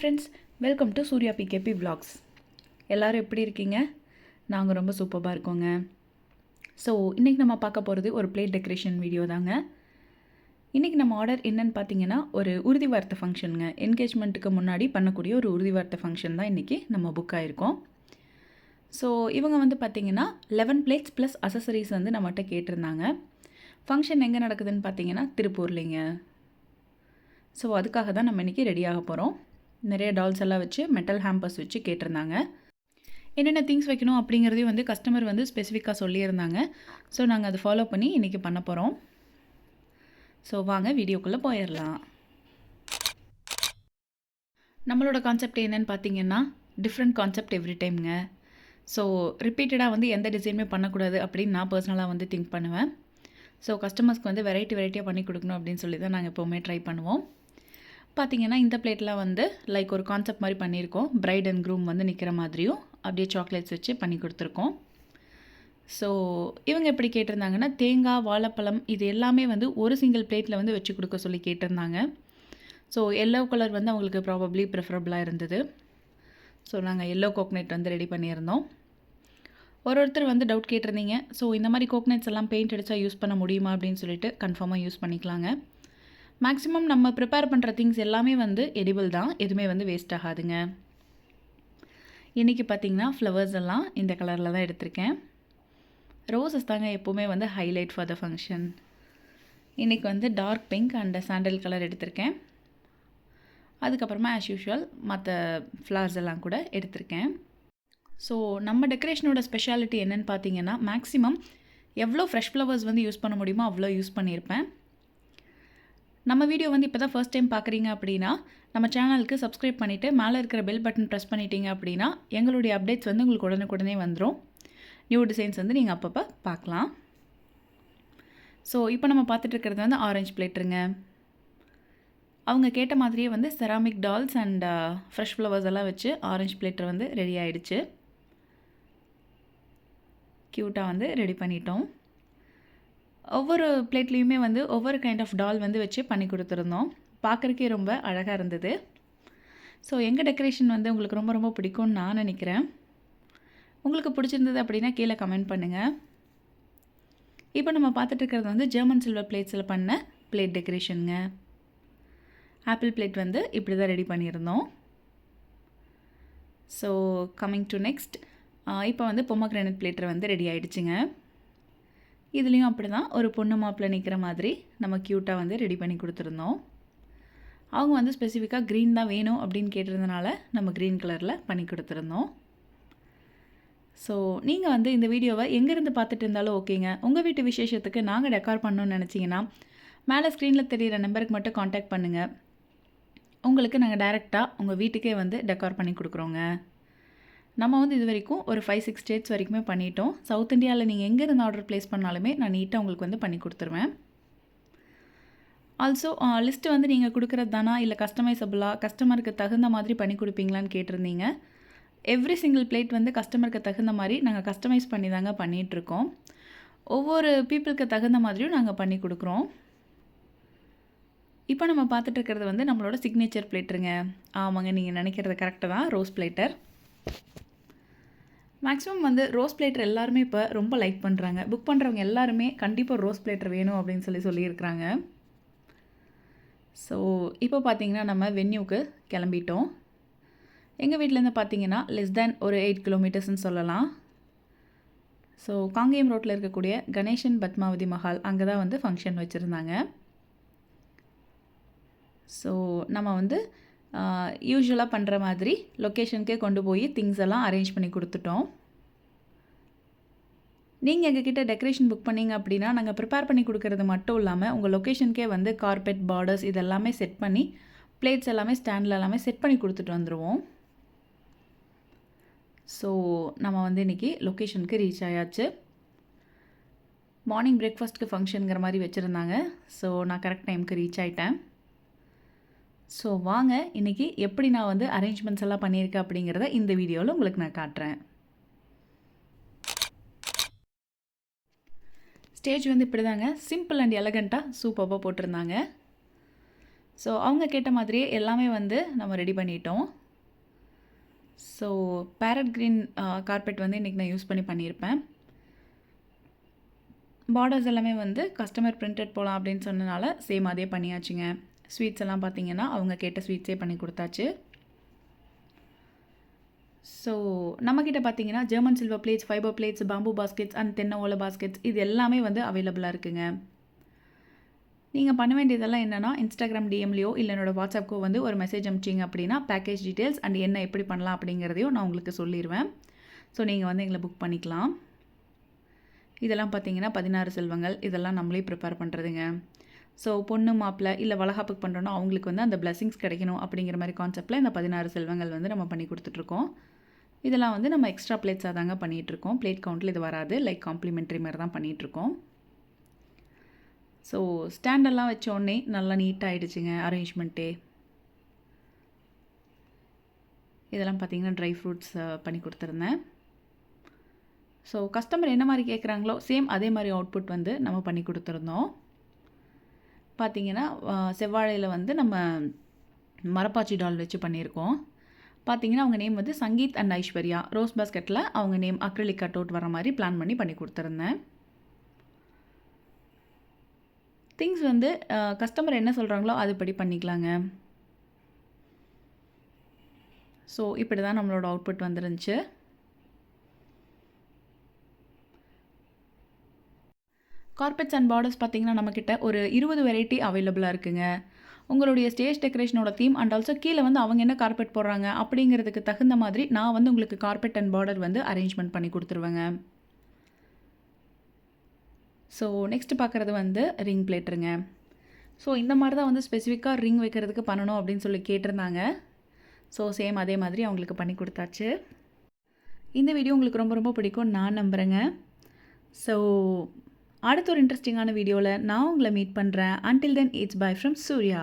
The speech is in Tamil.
Friends, welcome to Surya PKB vlogs. எல்லோரும் எப்படி இருக்கீங்க? நாங்கள் ரொம்ப சூப்பராக இருக்கோங்க. ஸோ இன்றைக்கி நம்ம பார்க்க போகிறது ஒரு பிளேட் டெக்கரேஷன் வீடியோ தாங்க. இன்றைக்கி நம்ம ஆர்டர் என்னென்னு பார்த்தீங்கன்னா, ஒரு உறுதி வார்த்தை ஃபங்க்ஷனுங்க. என்கேஜ்மெண்ட்டுக்கு முன்னாடி பண்ணக்கூடிய ஒரு உறுதி வார்த்தை ஃபங்க்ஷன் தான் இன்றைக்கி நம்ம புக் ஆகிருக்கோம். ஸோ இவங்க வந்து பார்த்திங்கன்னா 11 பிளேட்ஸ் ப்ளஸ் அசசரிஸ் வந்து நம்மகிட்ட கேட்டிருந்தாங்க. ஃபங்க்ஷன் எங்கே நடக்குதுன்னு பார்த்தீங்கன்னா திருப்பூர்லேங்க. ஸோ அதுக்காக தான் நம்ம இன்றைக்கி ரெடியாக போகிறோம். நிறைய டால்ஸ் எல்லாம் வச்சு மெட்டல் ஹேம்பர்ஸ் வச்சு கேட்டிருந்தாங்க. என்னென்ன திங்ஸ் வைக்கணும் அப்படிங்கிறதையும் வந்து கஸ்டமர் வந்து ஸ்பெசிஃபிக்காக சொல்லியிருந்தாங்க. ஸோ நாங்கள் அதை ஃபாலோ பண்ணி இன்றைக்கி பண்ண போகிறோம். ஸோ வாங்க வீடியோக்குள்ளே போயிடலாம். நம்மளோட கான்செப்ட் என்னென்னு பார்த்தீங்கன்னா, டிஃப்ரெண்ட் கான்செப்ட் எவ்ரி டைம்ங்க. ஸோ ரிப்பீட்டடாக வந்து எந்த டிசைனுமே பண்ணக்கூடாது அப்படின்னு நான் பர்சனலாக வந்து திங்க் பண்ணுவேன். ஸோ கஸ்டமர்ஸ்க்கு வந்து வெரைட்டியாக பண்ணி கொடுக்கணும் அப்படின்னு சொல்லி தான் நாங்கள் எப்போவுமே ட்ரை பண்ணுவோம். பார்த்திங்கன்னா இந்த பிளேட்லாம் வந்து லைக் ஒரு கான்செப்ட் மாதிரி பண்ணியிருக்கோம். பிரைட் அண்ட் க்ரூம் வந்து நிற்கிற மாதிரியும் அப்படியே சாக்லேட்ஸ் வச்சு பண்ணி கொடுத்துருக்கோம். ஸோ இவங்க எப்படி கேட்டிருந்தாங்கன்னா, தேங்காய், வாழைப்பழம் இது எல்லாமே வந்து ஒரு சிங்கிள் பிளேட்டில் வந்து வச்சு கொடுக்க சொல்லி கேட்டிருந்தாங்க. ஸோ எல்லோ கலர் வந்து அவங்களுக்கு ப்ராபப்ளி ப்ரிஃபரபுளாக இருந்தது. ஸோ நாங்கள் எல்லோ கோக்னட் வந்து ரெடி பண்ணியிருந்தோம். ஒருத்தர் வந்து டவுட் கேட்டிருந்தீங்க. ஸோ இந்த மாதிரி கோக்னட்ஸ் எல்லாம் பெயிண்ட் அடித்தா யூஸ் பண்ண முடியுமா அப்படின்னு சொல்லிட்டு கன்ஃபார்மாக யூஸ் பண்ணிக்கலாங்க. மேக்ஸிமம் நம்ம ப்ரிப்பேர் பண்ணுற திங்ஸ் எல்லாமே வந்து எடிபிள் தான், எதுவுமே வந்து வேஸ்ட் ஆகாதுங்க. இன்றைக்கி பார்த்திங்கன்னா ஃப்ளவர்ஸ் எல்லாம் இந்த கலரில் தான் எடுத்திருக்கேன். ரோசஸ் தாங்க எப்போவுமே வந்து ஹைலைட் ஃபார் த ஃபங்க்ஷன். இன்றைக்கி வந்து dark pink and sandal colour எடுத்திருக்கேன். அதுக்கப்புறமா ஆஸ் யூஷுவல் மற்ற ஃப்ளவர்ஸ் எல்லாம் கூட எடுத்திருக்கேன். ஸோ நம்ம டெக்கரேஷனோட ஸ்பெஷாலிட்டி என்னென்னு பார்த்தீங்கன்னா, மேக்ஸிமம் எவ்வளோ ஃப்ரெஷ் ஃப்ளவர்ஸ் வந்து யூஸ் பண்ண முடியுமோ அவ்வளோ யூஸ் பண்ணியிருப்பேன். நம்ம வீடியோ வந்து இப்போ தான் ஃபர்ஸ்ட் டைம் பார்க்குறீங்க அப்படின்னா, நம்ம சேனலுக்கு சப்ஸ்கிரைப் பண்ணிவிட்டு மேலே இருக்கிற பெல் பட்டன் ப்ரெஸ் பண்ணிட்டீங்க அப்படின்னா எங்களுடைய அப்டேட்ஸ் வந்து உங்களுக்கு உடனுக்குடனே வந்துடும். நியூ டிசைன்ஸ் வந்து நீங்கள் அப்பப்போ பார்க்கலாம். ஸோ இப்போ நம்ம பார்த்துட்டு இருக்கிறது வந்து ஆரஞ்சு பிளேட்டுருங்க. அவங்க கேட்ட மாதிரியே வந்து ceramic dolls and fresh flowers எல்லாம் வச்சு ஆரஞ்சு பிளேட்டர் வந்து ரெடி ஆகிடுச்சு. க்யூட்டாக வந்து ரெடி பண்ணிட்டோம். ஒவ்வொரு பிளேட்லேயுமே வந்து ஒவ்வொரு கைண்ட் ஆஃப் டால் வந்து வச்சு பண்ணி கொடுத்துருந்தோம். பார்க்குறக்கே ரொம்ப அழகாக இருந்தது. ஸோ எங்கள் டெக்கரேஷன் வந்து உங்களுக்கு ரொம்ப ரொம்ப பிடிக்கும்னு நான் நினைக்கிறேன். உங்களுக்கு பிடிச்சிருந்தது அப்படின்னா கீழே கமெண்ட் பண்ணுங்கள். இப்போ நம்ம பார்த்துட்டு இருக்கிறது வந்து ஜெர்மன் சில்வர் பிளேட்ஸில் பண்ண பிளேட் டெக்கரேஷனுங்க. ஆப்பிள் பிளேட் வந்து இப்படி தான் ரெடி பண்ணியிருந்தோம். ஸோ கம்மிங் டு நெக்ஸ்ட், இப்போ வந்து பொமக்ரானட் பிளேட்டர் வந்து ரெடி ஆகிடுச்சுங்க. இதுலேயும் அப்படி தான் ஒரு பொண்ணு மாப்பிள்ளை நிற்கிற மாதிரி நம்ம க்யூட்டாக வந்து ரெடி பண்ணி கொடுத்துருந்தோம். அவங்க வந்து ஸ்பெசிஃபிக்காக க்ரீன் தான் வேணும் அப்படின்னு கேட்டிருந்தனால நம்ம க்ரீன் கலரில் பண்ணி கொடுத்துருந்தோம். ஸோ நீங்கள் வந்து இந்த வீடியோவை எங்கேருந்து பார்த்துட்டு இருந்தாலும் ஓகேங்க. உங்கள் வீட்டு விசேஷத்துக்கு நாங்கள் டெக்கார் பண்ணணும்னு நினச்சிங்கன்னா மேலே ஸ்க்ரீனில் தெரிகிற நம்பருக்கு மட்டும் காண்டாக்ட் பண்ணுங்கள். உங்களுக்கு நாங்கள் டைரெக்டாக உங்கள் வீட்டுக்கே வந்து டெக்கார் பண்ணி கொடுக்குறோங்க. நம்ம வந்து இது வரைக்கும் ஒரு 5-6 ஸ்டேட்ஸ் வரைக்குமே பண்ணிட்டோம். சவுத் இந்தியாவில் நீங்கள் எங்கேருந்து ஆர்டர் ப்ளேஸ் பண்ணாலுமே நான் நீட்டாக உங்களுக்கு வந்து பண்ணி கொடுத்துருவேன். ஆல்சோ லிஸ்ட்டு வந்து நீங்கள் கொடுக்குறது தானா இல்லை கஸ்டமைசபிளாக கஸ்டமருக்கு தகுந்த மாதிரி பண்ணி கொடுப்பீங்களான்னு கேட்டிருந்தீங்க. எவ்ரி சிங்கிள் பிளேட் வந்து கஸ்டமருக்கு தகுந்த மாதிரி நாங்கள் கஸ்டமைஸ் பண்ணி தாங்க பண்ணிகிட்ருக்கோம். ஒவ்வொரு பீப்புளுக்கு தகுந்த மாதிரியும் நாங்கள் பண்ணி கொடுக்குறோம். இப்போ நம்ம பார்த்துட்டு இருக்கிறது வந்து நம்மளோட சிக்னேச்சர் பிளேட்டுருங்க. ஆமாங்க, நீங்கள் நினைக்கிறது கரெக்டாக தான், ரோஸ் பிளேட்டர். மேக்ஸிமம் வந்து ரோஸ் பிளேட்டர் எல்லாருமே இப்போ ரொம்ப லைக் பண்ணுறாங்க. புக் பண்ணுறவங்க எல்லாருமே கண்டிப்பாக ரோஸ் பிளேட்டர் வேணும் அப்படின்னு சொல்லியிருக்கிறாங்க. ஸோ இப்போ பார்த்திங்கன்னா நம்ம வென்யூக்கு கிளம்பிட்டோம். எங்கள் வீட்டிலேருந்து பார்த்திங்கன்னா லெஸ் தேன் ஒரு 8 கிலோமீட்டர்ஸ்ன்னு சொல்லலாம். ஸோ காங்கேயம் ரோட்டில் இருக்கக்கூடிய கணேசன் பத்மாவதி மஹால் அங்கே தான் வந்து ஃபங்க்ஷன் வச்சுருந்தாங்க. ஸோ நம்ம வந்து யூஸ்வலாக பண்ணுற மாதிரி லொக்கேஷனுக்கே கொண்டு போய் திங்ஸ் எல்லாம் அரேஞ்ச் பண்ணி கொடுத்துட்டோம். நீங்கள் எங்ககிட்ட டெக்கரேஷன் புக் பண்ணிங்க அப்படின்னா நாங்கள் ப்ரிப்பேர் பண்ணி கொடுக்கறது மட்டும் இல்லாமல் உங்கள் லொக்கேஷனுக்கே வந்து கார்பெட், பார்டர்ஸ் இதெல்லாமே செட் பண்ணி பிளேட்ஸ் எல்லாமே ஸ்டாண்டில் எல்லாமே செட் பண்ணி கொடுத்துட்டு வந்துடுவோம். ஸோ நம்ம வந்து இன்றைக்கி லொக்கேஷனுக்கு ரீச் ஆயாச்சு. மார்னிங் பிரேக்ஃபாஸ்ட்டுக்கு ஃபங்க்ஷனுங்கிற மாதிரி வச்சுருந்தாங்க. ஸோ நான் கரெக்ட் டைமுக்கு ரீச் ஆகிட்டேன். ஸோ வாங்க இன்றைக்கி எப்படி நான் வந்து அரேஞ்ச்மெண்ட்ஸ் எல்லாம் பண்ணியிருக்கேன் அப்படிங்கிறத இந்த வீடியோவில் உங்களுக்கு நான் காட்டுறேன். ஸ்டேஜ் வந்து இப்படி தாங்க சிம்பிள் அண்ட் எலகண்ட்டாக சூப்பராக போட்டிருந்தாங்க. ஸோ அவங்க கேட்ட மாதிரியே எல்லாமே வந்து நம்ம ரெடி பண்ணிட்டோம். ஸோ பேரட் க்ரீன் கார்பெட் வந்து இன்றைக்கி நான் யூஸ் பண்ணி பண்ணியிருப்பேன். பார்டர்ஸ் எல்லாமே வந்து கஸ்டமர் பிரிண்டட் போகலாம் அப்படின்னு சொன்னனால சேம் அதே பண்ணியாச்சுங்க. ஸ்வீட்ஸ் எல்லாம் பார்த்தீங்கன்னா அவங்க கேட்ட ஸ்வீட்ஸே பண்ணி கொடுத்தாச்சு. ஸோ நம்மக்கிட்ட பார்த்தீங்கன்னா German silver plates, fibre plates, பாம்பு பாஸ்கெட்ஸ் அண்ட் தென்னை ஓலை பாஸ்கெட்ஸ் இது எல்லாமே வந்து அவைலபிளாக இருக்குங்க. நீங்கள் பண்ண வேண்டியதெல்லாம் என்னென்னா இன்ஸ்டாகிராம் டிஎம்லையோ இல்லை என்னோடய வாட்ஸ்அப்க்கோ வந்து ஒரு மெசேஜ் அனுப்பிச்சிங்க அப்படின்னா பேக்கேஜ் டீட்டெயில்ஸ் அண்ட் என்ன எப்படி பண்ணலாம் அப்படிங்கிறதையும் நான் உங்களுக்கு சொல்லிடுவேன். ஸோ நீங்கள் வந்து எங்களை புக் பண்ணிக்கலாம். இதெல்லாம் பார்த்தீங்கன்னா 16 செல்வங்கள் இதெல்லாம் நம்மளே ப்ரிப்பேர் பண்ணுறதுங்க. ஸோ பொண்ணு மாப்பிள்ளை இல்லை வளகாப்புக்கு பண்ணுறோன்னா அவங்களுக்கு வந்து அந்த பிளெஸிங்ஸ் கிடைக்கணும் அப்படிங்கிற மாதிரி கான்செப்டில் இந்த 16 செல்வங்கள் வந்து நம்ம பண்ணி கொடுத்துட்ருக்கோம். இதெல்லாம் வந்து நம்ம எக்ஸ்ட்ரா பிளேட்ஸாக தாங்க பண்ணிகிட்ருக்கோம். பிளேட் கவுண்ட்டில் இது வராது, லைக் காம்ப்ளிமெண்ட்ரி மாதிரி தான் பண்ணிகிட்ருக்கோம். ஸோ ஸ்டாண்டெல்லாம் வச்சோடனே நல்லா நீட்டாகிடுச்சுங்க அரேஞ்ச்மெண்ட்டே. இதெல்லாம் பார்த்திங்கன்னா ட்ரை ஃப்ரூட்ஸ் பண்ணி கொடுத்துருந்தேன். ஸோ கஸ்டமர் என்ன மாதிரி கேட்குறாங்களோ சேம் அதே மாதிரி அவுட்புட் வந்து நம்ம பண்ணி கொடுத்துருந்தோம். பார்த்திங்கன்னா செவ்வாழையில் வந்து நம்ம மரப்பாச்சி டால் வச்சு பண்ணியிருக்கோம். பார்த்திங்கன்னா அவங்க நேம் வந்து சங்கீத் அண்ட் ஐஸ்வர்யா. ரோஸ் பாஸ்கெட்டில் அவங்க நேம் அக்ரிலிக் கட் அவுட் வர மாதிரி பிளான் பண்ணி கொடுத்துருந்தேன். திங்ஸ் வந்து கஸ்டமர் என்ன சொல்கிறாங்களோ அதுபடி பண்ணிக்கலாங்க. ஸோ இப்படி தான் நம்மளோட அவுட்புட் வந்துருந்துச்சு. கார்பெட்ஸ் அண்ட் பார்டர்ஸ் பார்த்திங்கன்னா நம்மக்கிட்ட ஒரு 20 வெரைட்டி அவைலபிளாக இருக்குங்க. உங்களுடைய ஸ்டேஜ் டெக்கரேஷனோட தீம் அண்ட் ஆல்சோ கீழே வந்து அவங்க என்ன கார்பெட் போடுறாங்க அப்படிங்கிறதுக்கு தகுந்த மாதிரி நான் வந்து உங்களுக்கு கார்பெட் அண்ட் பார்டர் வந்து அரேஞ்ச்மெண்ட் பண்ணி கொடுத்துருவேங்க. ஸோ நெக்ஸ்ட்டு பார்க்குறது வந்து ரிங் பிளேட்டுருங்க. ஸோ இந்த மாதிரி தான் வந்து ஸ்பெசிஃபிக்காக ரிங் வைக்கிறதுக்கு பண்ணணும் அப்படின்னு சொல்லி கேட்டிருந்தாங்க. ஸோ சேம் அதே மாதிரி அவங்களுக்கு பண்ணி கொடுத்தாச்சு. இந்த வீடியோ உங்களுக்கு ரொம்ப ரொம்ப பிடிக்கும் நான் நம்புகிறேங்க. ஸோ அடுத்த ஒரு இன்ட்ரெஸ்டிங்கான வீடியோவில் நான் உங்களை மீட் பண்ணுறேன். Until then it's bye from Surya.